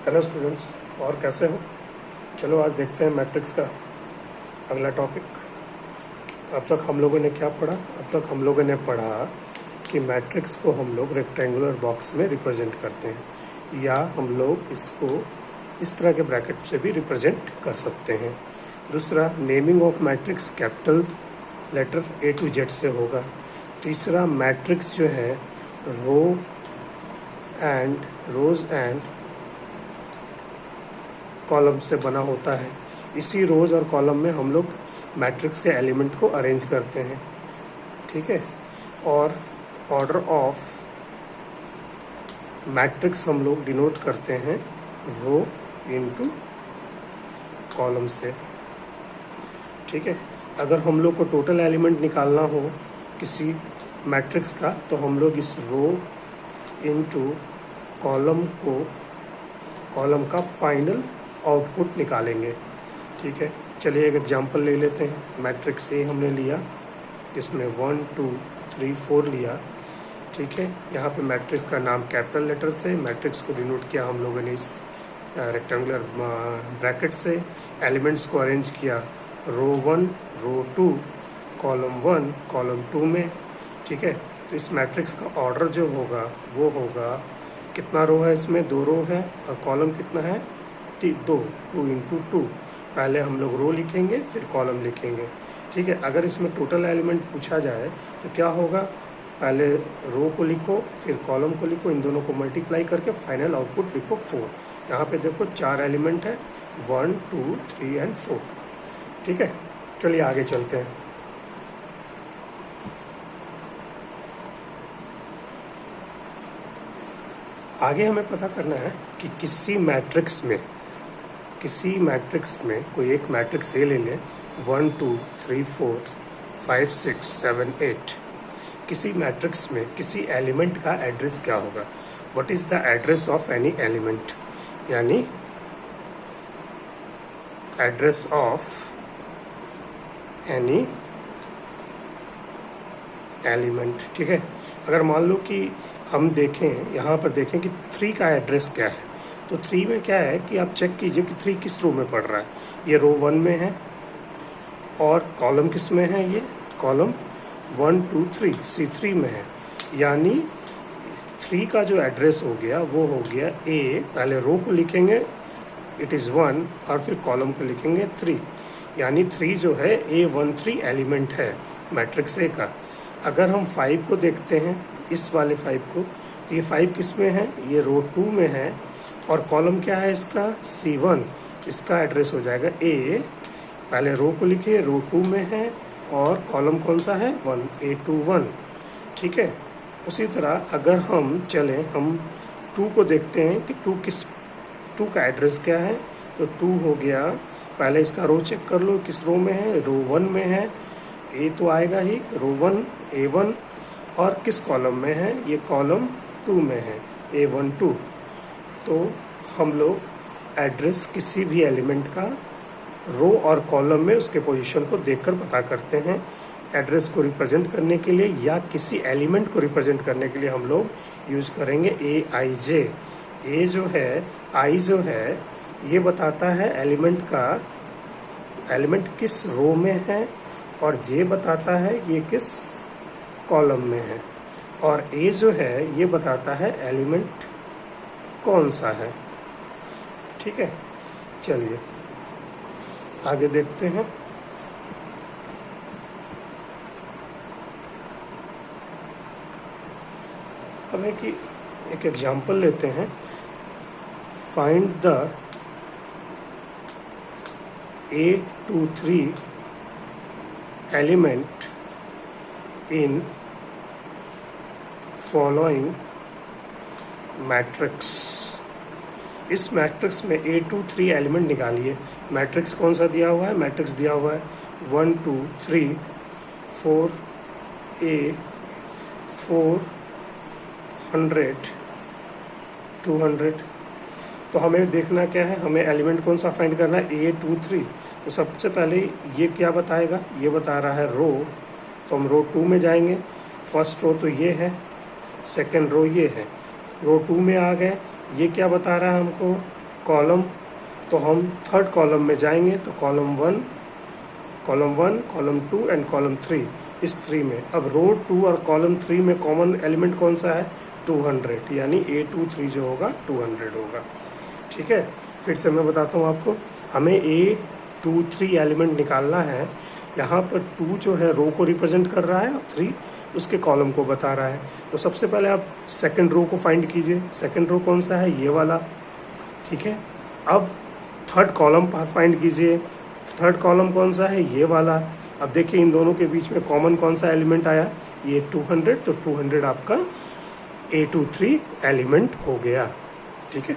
Hello students, और कैसे हो? चलो आज देखते हैं मैट्रिक्स का अगला टॉपिक। अब तक हम लोगों ने क्या पढ़ा? अब तक हम लोगों ने पढ़ा कि मैट्रिक्स को हम लोग रेक्टेंगुलर बॉक्स में रिप्रेजेंट करते हैं, या हम लोग इसको इस तरह के ब्रैकेट से भी रिप्रेजेंट कर सकते हैं। दूसरा, naming of matrix capital letter A to Z से होगा। तीसरा, मैट्रिक्स जो है रोज एंड कॉलम से बना होता है। इसी रोज और कॉलम में हम लोग मैट्रिक्स के एलिमेंट को अरेंज करते हैं, ठीक है। और ऑर्डर ऑफ मैट्रिक्स हम लोग डिनोट करते हैं रो इनटू कॉलम से, ठीक है। अगर हम लोग को टोटल एलिमेंट निकालना हो किसी मैट्रिक्स का, तो हम लोग इस रो इनटू कॉलम का फाइनल आउटपुट निकालेंगे, ठीक है। चलिए एक एग्जांपल ले लेते हैं। मैट्रिक्स ए हमने लिया, इसमें 1 2 3 4 लिया, ठीक है। यहाँ पे मैट्रिक्स का नाम कैपिटल लेटर से, मैट्रिक्स को डिनोट किया हम लोगों ने इस रेक्टेंगुलर ब्रैकेट से। एलिमेंट्स को अरेंज किया रो 1 रो 2 कॉलम 1 कॉलम 2 में, ठीक है। तो इस मैट्रिक्स का ऑर्डर जो होगा वो होगा, कितना रो है इसमें? 2 रो है, और कॉलम कितना है? 2 इंटू 2। पहले हम लोग रो लिखेंगे फिर कॉलम लिखेंगे, ठीक है। अगर इसमें टोटल एलिमेंट पूछा जाए तो क्या होगा? पहले रो को लिखो फिर कॉलम को लिखो, इन दोनों को मल्टीप्लाई करके फाइनल आउटपुट लिखो 4। यहाँ पे देखो 4 एलिमेंट है, 1 2 3 एंड 4, ठीक है। चलिए आगे चलते हैं। आगे हमें पता करना है कि किसी मैट्रिक्स में कोई एक मैट्रिक्स ए ले लें, 1 2 3 4 5 6 7 8। किसी मैट्रिक्स में किसी एलिमेंट का एड्रेस क्या होगा? What is the address of any element, यानी एड्रेस ऑफ एनी एलिमेंट, ठीक है। अगर मान लो कि हम देखें, यहाँ पर देखें कि 3 का एड्रेस क्या है, तो 3 में क्या है कि आप चेक कीजिए कि 3 किस रो में पड़ रहा है। ये रो 1 में है, और कॉलम किस में है? ये कॉलम 1 2 3 C3 में है। यानी 3 का जो एड्रेस हो गया वो हो गया ए, पहले रो को लिखेंगे इट इज़ 1, और फिर कॉलम को लिखेंगे 3। यानी 3 जो है A13 एलिमेंट है मैट्रिक्स ए का। अगर हम 5 को देखते हैं, इस वाले 5 को, ये 5 किस में है? ये रो 2 में है, और कॉलम क्या है इसका? C1। इसका एड्रेस हो जाएगा ए, पहले रो को लिखिए, रो 2 में है, और कॉलम कौन सा है? 1 A21, ठीक है। उसी तरह अगर हम चलें, हम 2 को देखते हैं कि 2 का एड्रेस क्या है, तो 2 हो गया, पहले इसका रो चेक कर लो किस रो में है? रो 1 में है, ए तो आएगा ही, रो 1 A1, और किस कॉलम में है? ये कॉलम 2 में है, A12। तो हम लोग एड्रेस किसी भी एलिमेंट का रो और कॉलम में उसके पोजीशन को देखकर पता करते हैं। एड्रेस को रिप्रेजेंट करने के लिए या किसी एलिमेंट को रिप्रेजेंट करने के लिए हम लोग यूज करेंगे AIJ। ए जो है, आई जो है, ये बताता है एलिमेंट किस रो में है, और जे बताता है ये किस कॉलम में है, और ए जो है ये बताता है एलिमेंट कौन सा है, ठीक है। चलिए आगे देखते हैं। अब एक एग्जांपल लेते हैं। Find the A23 element in following matrix. इस मैट्रिक्स में A23 एलिमेंट निकालिए। मैट्रिक्स कौन सा दिया हुआ है? मैट्रिक्स दिया हुआ है 1 2 3 4 A 400 200। तो हमें देखना क्या है? हमें एलिमेंट कौन सा फाइंड करना है? A23। तो सबसे पहले ये क्या बताएगा? ये बता रहा है रो, तो हम रो 2 में जाएंगे। फर्स्ट रो तो ये है, सेकंड रो ये है, रो 2 में आ गए। ये क्या बता रहा है हमको? कॉलम, तो हम थर्ड कॉलम में जाएंगे, तो column one, column to and column three, इस थ्री में। अब रो टू और कॉलम थ्री में कॉमन एलिमेंट कौन सा है? 200, यानी A23 जो होगा 200 होगा। ठीक है, फिर से मैं बताता हूँ आपको, हमें A23 एलिमेंट निकालना है। यहाँ पर 2 जो है रो को रिप्रेजेंट कर रहा है और 3 उसके कॉलम को बता रहा है। तो सबसे पहले आप सेकंड रो को फाइंड कीजिए। सेकंड रो कौन सा है? ये वाला। ठीक है, अब थर्ड कॉलम फाइंड कीजिए। थर्ड कॉलम कौन सा है? ये वाला। अब देखिए इन दोनों के बीच में कॉमन कौन सा एलिमेंट आया? ये 200, तो 200 आपका A23 एलिमेंट हो गया। ठीक है,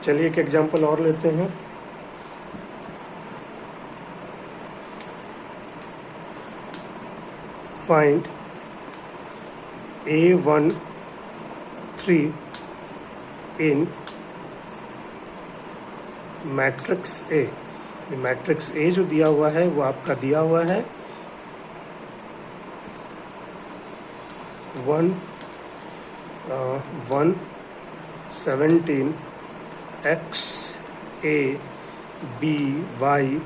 चलिए एक एग्जांपल और लेते हैं। Find A13 in matrix A। Matrix A जो दिया हुआ है वो आपका दिया हुआ है 117 X A B Y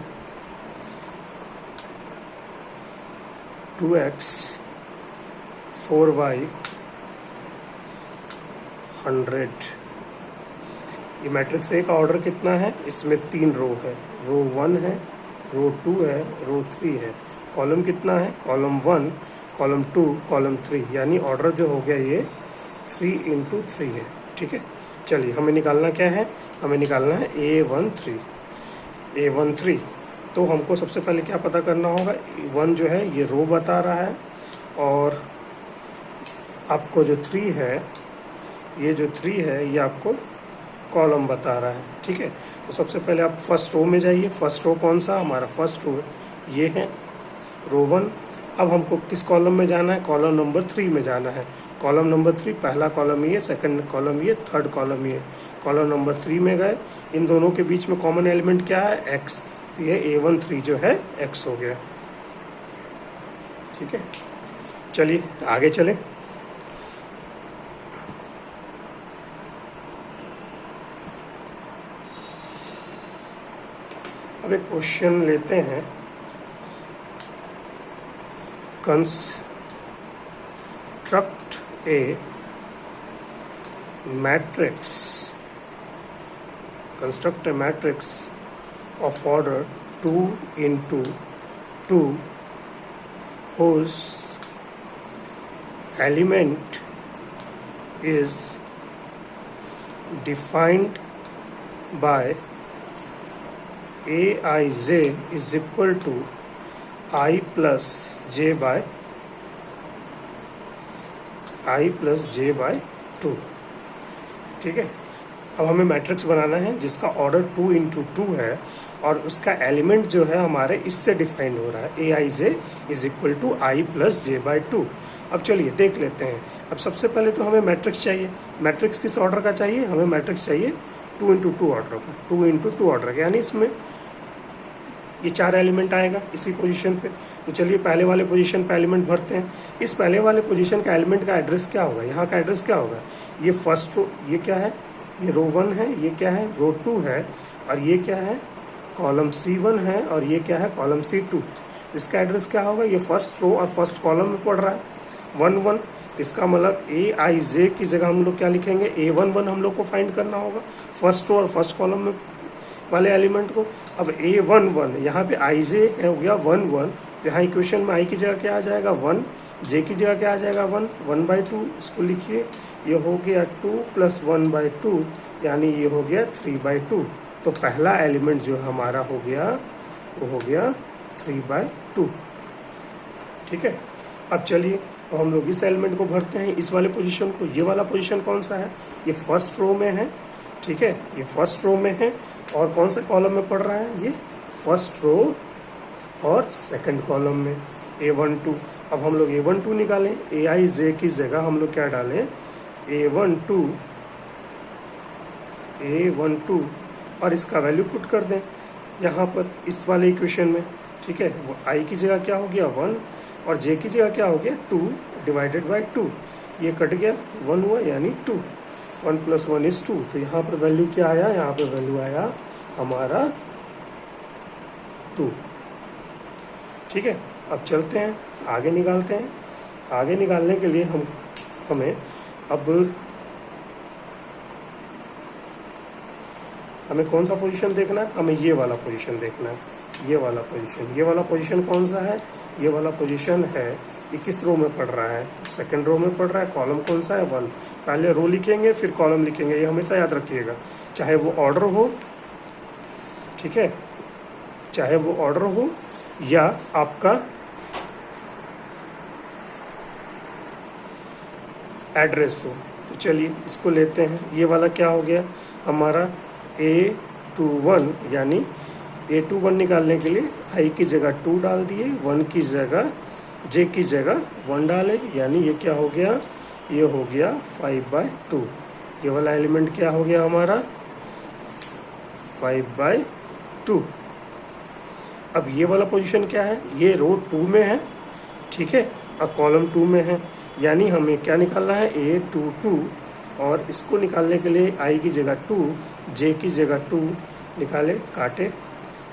2X 4Y 100। ये मैट्रिक्स ए का ऑर्डर कितना है? इसमें 3 रो है, रो 1 है, रो 2 है, रो 3 है। कॉलम कितना है? कॉलम 1, कॉलम 2, कॉलम 3, यानी ऑर्डर जो हो गया ये 3 × 3 है। ठीक है, चलिए हमें निकालना क्या है? हमें निकालना है A13। तो हमको सबसे पहले क्या पता करना होगा? 1 जो है ये रो बता रहा है, और आपको जो 3 है, ये जो 3 है ये आपको कॉलम बता रहा है। ठीक है, तो सबसे पहले आप फर्स्ट रो में जाइए। फर्स्ट रो कौन सा? हमारा फर्स्ट रो ये है, रो 1। अब हमको किस कॉलम में जाना है? कॉलम नंबर 3 में जाना है। कॉलम नंबर 3, पहला कॉलम ये, सेकंड कॉलम ये, थर्ड कॉलम ये। कॉलम नंबर 3 में गए, इन दोनों के बीच में कॉमन एलिमेंट क्या है? X। ये A13 जो है X हो गया। ठीक है, चलिए आगे चले। अब एक क्वेश्चन लेते हैं। Construct A matrix, construct A matrix of order 2 × 2 whose element is defined by Aij is equal to I plus j by 2। ठीक है, अब हमें मैट्रिक्स बनाना है जिसका ऑर्डर 2 × 2 है, और उसका एलिमेंट जो है हमारे इससे डिफाइन हो रहा है, Aij is equal to I plus j by 2। अब चलिए देख लेते हैं। अब सबसे पहले तो हमें मैट्रिक्स चाहिए। मैट्रिक्स किस ऑर्डर का चाहिए? हमें मैट्रिक्स चाहिए 2 × 2 ऑर्डर का, 2 × 2 ऑर्डर का, यानी इसमें ये 4 एलिमेंट आएगा इसी पोजीशन पे। तो चलिए पहले वाले पोजीशन पे एलिमेंट भरते हैं। इस पहले वाले पोजीशन का एलिमेंट का एड्रेस क्या होगा? यहाँ का एड्रेस क्या होगा? ये फर्स्ट रो, ये क्या है? ये रो 1 है, ये क्या है? रो 2 है, और ये क्या है? कॉलम C1 है, और ये क्या है? Column C2। इसका एड्रेस क्या होगा? ये फर्स्ट रो और फर्स्ट कॉलम में पड़ रहा है 1 1। तो इसका मतलब Aij की जगह हम लोग क्या लिखेंगे? A11 हम लोग को फाइंड करना होगा, फर्स्ट रो और फर्स्ट कॉलम में वाले एलिमेंट को। अब A11 यहाँ पे Ij हो गया 1 1, तो यहाँ इक्वेशन में I की जगह क्या आ जाएगा? 1, J की जगह क्या आ जाएगा? 1/2। इसको लिखिए, ये हो गया 2 + 1/2, यानी ये हो गया 3/2। तो पहला एलिमेंट जो हमारा हो गया वो हो गया 3/2। ठीक है, अब चलिए तो हम लोग इस एलिमेंट को भरते हैं, इस वाले पोजीशन को। ये वाला पोजीशन कौन सा है? ये फर्स्ट रो में है। ठीक है, ये फर्स्ट रो में है, और कौन सा कॉलम में पड़ रहा है? ये फर्स्ट रो और सेकंड कॉलम में, A12। अब हम लोग A12 निकालें। Aij की जगह हम लोग क्या डालें? A12, और इसका वैल्यू पुट कर दें यहाँ पर इस वाले इक्वेशन में। ठीक है, वो I की जगह क्या हो गया? 1, और J की जगह क्या हो गया? 2 / 2। ये कट गया, 1 हुआ, यानी 2। 1 + 1 = 2। तो यहाँ पर वैल्यू क्या आया, यहाँ पर वैल्यू आया हमारा 2। ठीक है, अब चलते हैं आगे निकालते हैं। आगे निकालने के लिए हमें कौन सा पोजीशन देखना है, हमें ये वाला पोजीशन देखना है। ये वाला पोजीशन कौन सा है, ये वाला पोजीशन है, ये किस रो में पढ़ रहा है, सेकंड रो में पढ़ रहा है। कॉलम कौन सा है, 1। पहले रो लिखेंगे फिर कॉलम लिखेंगे, ये हमेशा याद रखिएगा, चाहे वो ऑर्डर हो, ठीक है, चाहे वो ऑर्डर हो या आपका एड्रेस हो। तो चलिए इसको लेते हैं। ये वाला क्या हो गया हमारा A21, यानी A21 निकालने के लिए i की जगह 2 डाल दिए, 1 की जगह j की जगह 1 डाले, यानी ये क्या हो गया, ये हो गया 5/2। ये वाला एलिमेंट क्या हो गया हमारा 5/2। अब ये वाला पोजीशन क्या है, ये रो 2 में है, ठीक है, और कॉलम 2 में है, यानी हमें क्या निकालना है A22, और इसको निकालने के लिए i की जगह 2, j की जगह 2 निकाले, काटे,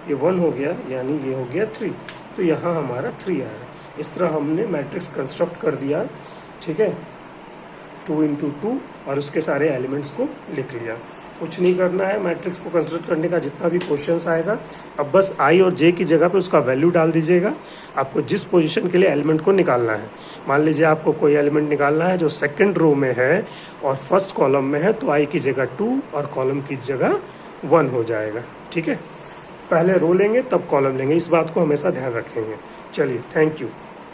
ये 1 हो गया, यानी ये हो गया 3। तो यहाँ हमारा 3 आया। इस तरह हमने मैट्रिक्स कंस्ट्रक्ट कर दिया, ठीक है, 2 × 2, और उसके सारे एलिमेंट्स को लिख लिया। कुछ नहीं करना है मैट्रिक्स को कंस्ट्रक्ट करने का, जितना भी क्वेश्चंस आएगा अब बस i और j की जगह पे उसका वैल्यू डाल दीजिएगा। आपको जिस पोजीशन के लिए एलिमेंट को निकालना है, मान लीजिए आपको कोई एलिमेंट निकालना है जो सेकंड रो में है और फर्स्ट कॉलम में है, तो i की जगह 2 और कॉलम की जगह 1 हो जाएगा। ठीक है, पहले रो लेंगे तब कॉलम लेंगे, इस बात को हमेशा ध्यान रखेंगे। चलिए, थैंक यू।